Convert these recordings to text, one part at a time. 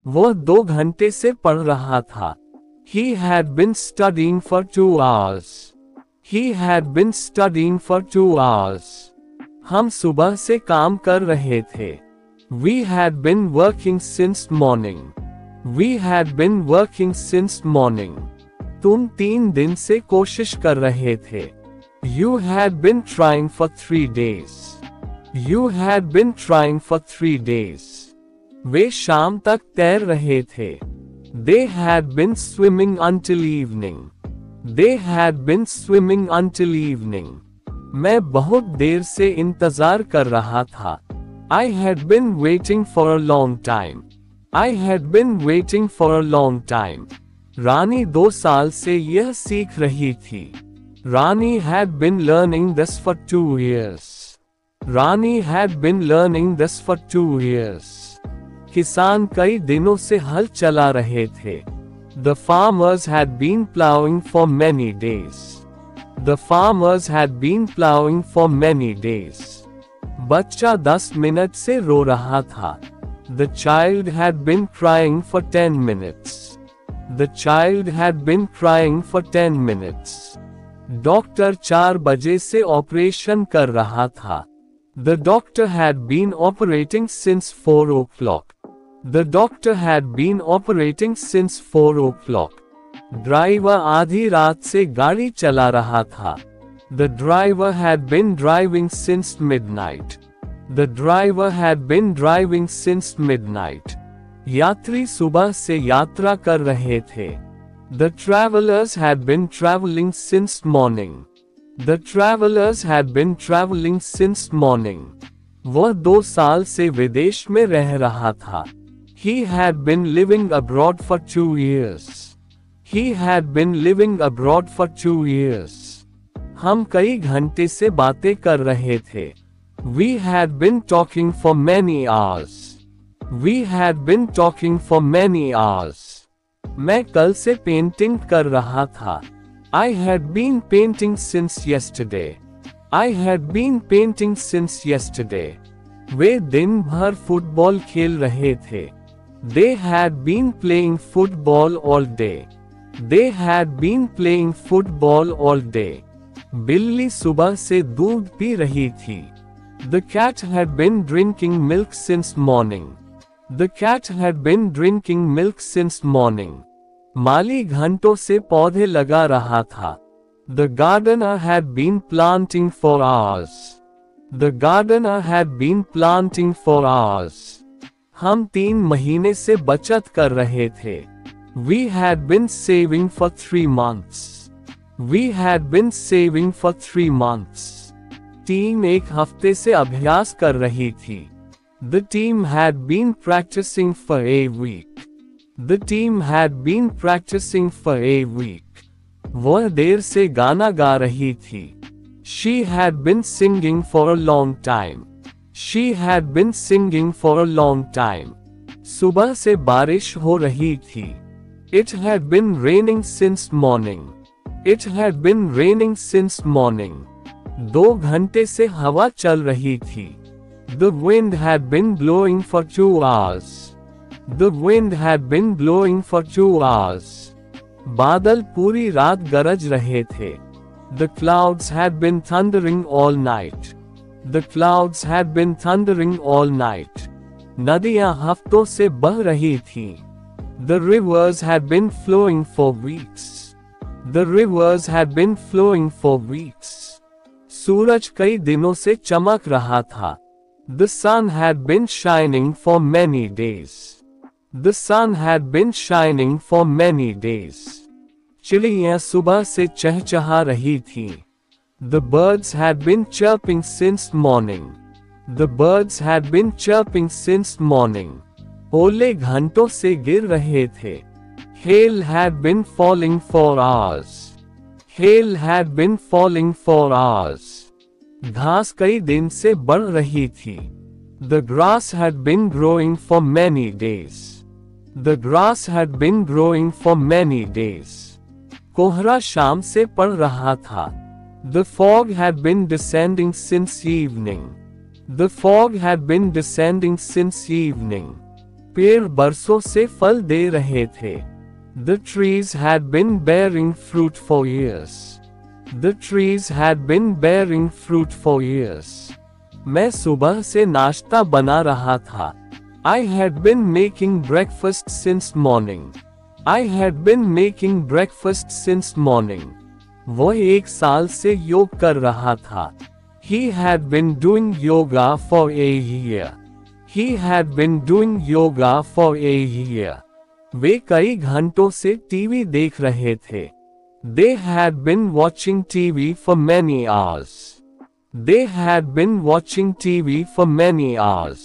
वह 2 घंटे से पढ़ रहा था। He had been studying for 2 hours. He had been studying for 2 hours. हम सुबह से काम कर रहे थे। We had been working since morning. We had been working since morning. तुम 3 दिन से कोशिश कर रहे थे। You had been trying for 3 days. You had been trying for 3 days. वे शाम तक तैर रहे थे। They had been swimming until evening. They had been swimming until evening. मैं बहुत देर से इंतजार कर रहा था। I had been waiting for a long time. I had been waiting for a long time. रानी 2 साल से यह सीख रही थी। रानी had been learning this for 2 years. Rani had been learning this for 2 years. किसान कई दिनों से हल चला रहे थे। The farmers had been plowing for many days. The farmers had been plowing for many days. बच्चा 10 मिनट से रो रहा था। The child had been crying for 10 minutes. The child had been crying for 10 minutes. Doctor 4 बजे से operation कर रहा था। The doctor had been operating since 4 o'clock. The doctor had been operating since 4 o'clock. Driver आधी रात से गाड़ी चला रहा था। The driver had been driving since midnight. The driver had been driving since midnight. यात्री सुबह से यात्रा कर रहे थे। The travelers had been traveling since morning. The travelers had been traveling since morning. वह 2 साल से विदेश में रह रहा था। He had been living abroad for 2 years. He had been living abroad for 2 years. हम कई घंटे से बातें कर रहे थे। We had been talking for many hours. We had been talking for many hours. मैं कल से पेंटिंग कर रहा था। I had been painting since yesterday. I had been painting since yesterday. वे दिन भर फुटबॉल खेल रहे थे। They had been playing football all day. They had been playing football all day. बिल्ली सुबह से दूध पी रही थी। The cat had been drinking milk since morning. The cat had been drinking milk since morning. माली घंटों से पौधे लगा रहा था। The gardener had been planting for hours. The gardener had been planting for hours. हम 3 महीने से बचत कर रहे थे। We had been saving for 3 months. We had been saving for 3 months. Team 1 हफ्ते से अभ्यास कर रही थी। The team had been practicing for a week. The team had been practicing for a week. वह देर से गाना गा रही थी। She had been singing for a long time. She had been singing for a long time. सुबह से बारिश हो रही थी। It had been raining since morning. It had been raining since morning. 2 घंटे से हवा चल रही थी। The wind had been blowing for 2 hours. The wind had been blowing for 2 hours. बादल पूरी रात गरज रहे थे। The clouds had been thundering all night. The clouds had been thundering all night. नदियां हफ्तों से बह रही थीं। The rivers had been flowing for weeks. The rivers had been flowing for weeks. सूरज कई दिनों से चमक रहा था। The sun had been shining for many days. The sun had been shining for many days. चिड़ियां सुबह से चहचहा रही थीं। The birds had been chirping since morning. The birds had been chirping since morning. ओले घंटों से गिर रहे थे। Hail had been falling for hours. Hail had been falling for hours. घास कई दिन से बढ़ रही थी। The grass had been growing for many days. The grass had been growing for many days. कोहरा शाम से पड़ रहा था। The fog had been descending since evening. The fog had been descending since evening. पेड़ बरसों से फल दे रहे थे। The trees had been bearing fruit for years. The trees had been bearing fruit for years. मैं सुबह से नाश्ता बना रहा था। I had been making breakfast since morning. I had been making breakfast since morning. वो 1 साल से योग कर रहा था। He had been doing yoga for a year. He had been doing yoga for a year. वे कई घंटों से टीवी देख रहे थे। They had been watching TV for many hours. They had been watching TV for many hours.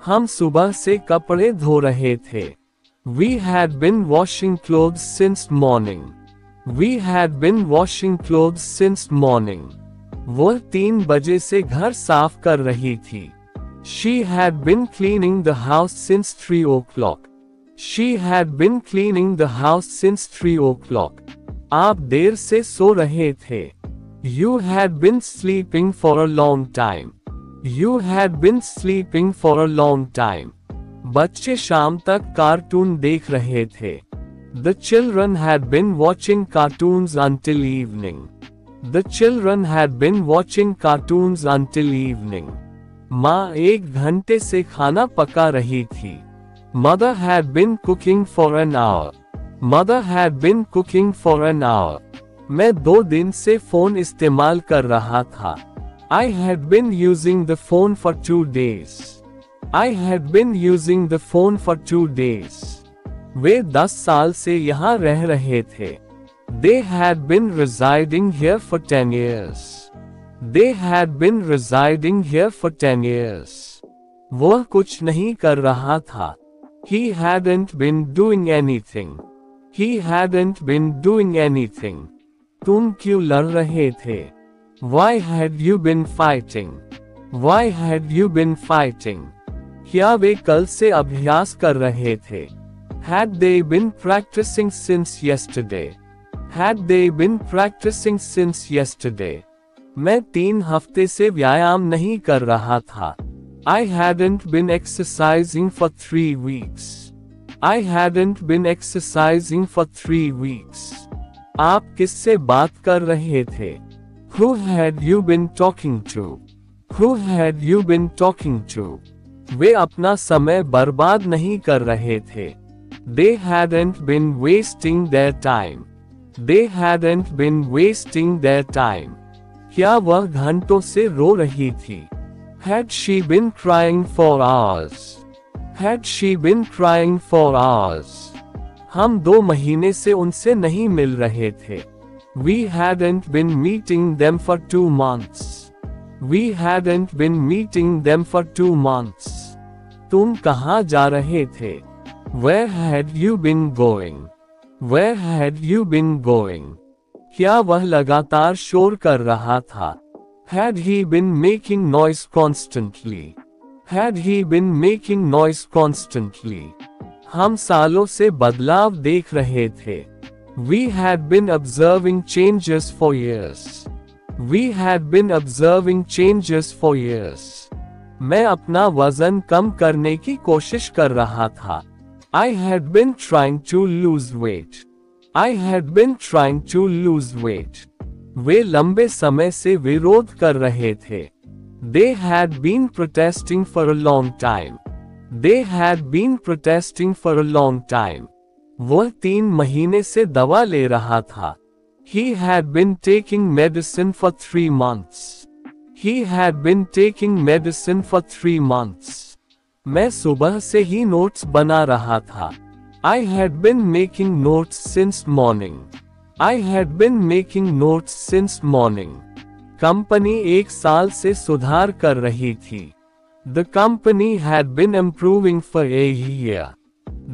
हम सुबह से कपड़े धो रहे थे। We had been washing clothes since morning. We had been washing clothes since morning. वो 3 बजे से घर साफ कर रही थी। She had been cleaning the house since 3 o'clock. She had been cleaning the house since 3 o'clock. आप देर से सो रहे थे। You had been sleeping for a long time. You had been sleeping for a long time. बच्चे शाम तक cartoon देख रहे थे। The children had been watching cartoons until evening. The children had been watching cartoons until evening. माँ 1 घंटे से खाना पका रही थी। Mother had been cooking for an hour. Mother had been cooking for an hour. मैं 2 दिन से फोन इस्तेमाल कर रहा था। I had been using the phone for 2 days. I had been using the phone for 2 days. वे 10 साल से यहाँ रह रहे थे। They had been residing here for 10 years. They had been residing here for 10 years. वह कुछ नहीं कर रहा था। He hadn't been doing anything. He hadn't been doing anything. तुम क्यों लड़ रहे थे? Why had you been fighting? Why had you been fighting? क्या वे कल से अभ्यास कर रहे थे? Had they been practicing since yesterday? Had they been practicing since yesterday? मैं 3 हफ्ते से व्यायाम नहीं कर रहा था। I hadn't been exercising for 3 weeks. I hadn't been exercising for 3 weeks. आप किससे बात कर रहे थे? Who had you been talking to? Who had you been talking to? वे अपना समय बर्बाद नहीं कर रहे थे। They hadn't been wasting their time. They hadn't been wasting their time. क्या वह घंटों से रो रही थी? Had she been crying for hours? Had she been crying for hours? हम 2 महीने से उनसे नहीं मिल रहे थे। We hadn't been meeting them for 2 months. We hadn't been meeting them for 2 months. तुम कहाँ जा रहे थे? Where had you been going? Where had you been going? क्या वह लगातार शोर कर रहा था? Had he been making noise constantly? Had he been making noise constantly? हम सालों से बदलाव देख रहे थे। We had been observing changes for years. We had been observing changes for years. मैं अपना वजन कम करने की कोशिश कर रहा था। I had been trying to lose weight. I had been trying to lose weight. वे लंबे समय से विरोध कर रहे थे। They had been protesting for a long time. They had been protesting for a long time. वह 3 महीने से दवा ले रहा था। He had been taking medicine for 3 months. He had been taking medicine for 3 months. मैं सुबह से ही नोट्स बना रहा था। I had been making notes since morning. I had been making notes since morning. Company 1 साल से सुधार कर रही थी। The company had been improving for a year.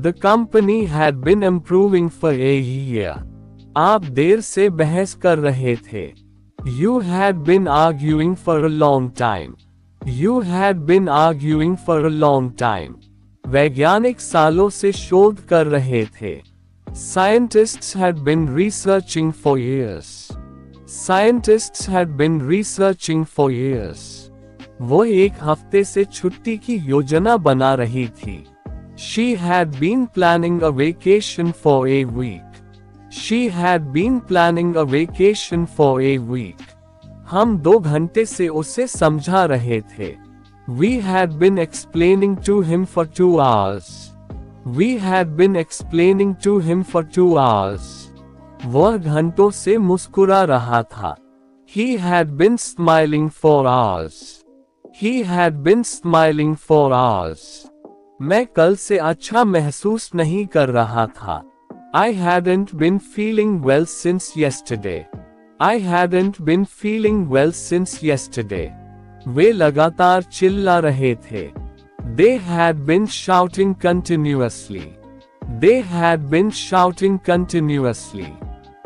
The company had been improving for a year. आप देर से बहस कर रहे थे। You had been arguing for a long time. You had been arguing for a long time. वैज्ञानिक सालों से शोध कर रहे थे। Scientists had been researching for years. Scientists had been researching for years. वो 1 हफ्ते से छुट्टी की योजना बना रही थी। She had been planning a vacation for a week. She had been planning a vacation for a week. हम 2 घंटे से उसे समझा रहे थे. We had been explaining to him for 2 hours. We had been explaining to him for 2 hours. वह घंटों से मुस्कुरा रहा था. He had been smiling for hours. He had been smiling for hours. मैं कल से अच्छा महसूस नहीं कर रहा था. I hadn't been feeling well since yesterday. I hadn't been feeling well since yesterday. वे लगातार चिल्ला रहे थे. They had been shouting continuously. They had been shouting continuously.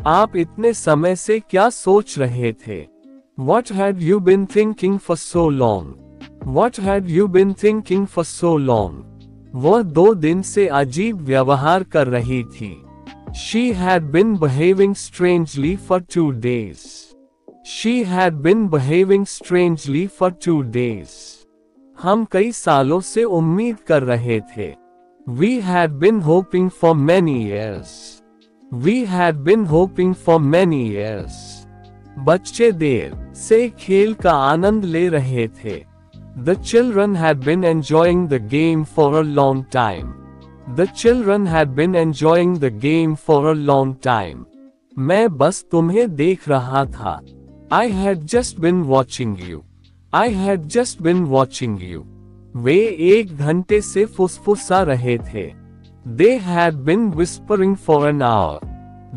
आप इतने समय से क्या सोच रहे थे? What had you been thinking for so long? What had you been thinking for so long? वह 2 दिन से अजीब व्यवहार कर रही थी. She had been behaving strangely for 2 days. She had been behaving strangely for 2 days. हम कई सालों से उम्मीद कर रहे थे. We had been hoping for many years. We had been hoping for many years. बच्चे देर से खेल का आनंद ले रहे थे. The children had been enjoying the game for a long time. The children had been enjoying the game for a long time. मैं बस तुम्हें देख रहा था. I had just been watching you. I had just been watching you. वे 1 घंटे से फुसफुसा रहे थे. They had been whispering for an hour.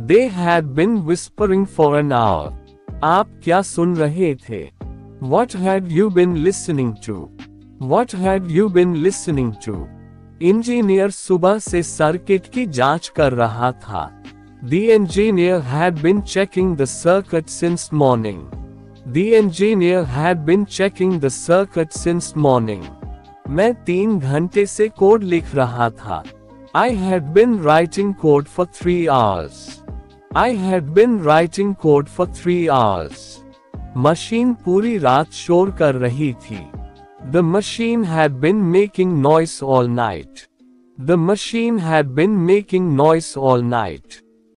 They had been whispering for an hour. आप क्या सुन रहे थे? What had you been listening to? What had you been listening to? Engineer सुबह से सर्किट की जांच कर रहा था. The engineer had been checking the circuit since morning. The engineer had been checking the circuit since morning. मैं 3 घंटे से कोड लिख रहा था. I had been writing code for 3 hours. I had been writing code for 3 hours. Machine पूरी रात शोर कर रही थी. The machine had been making noise all night. The machine had been making noise all night.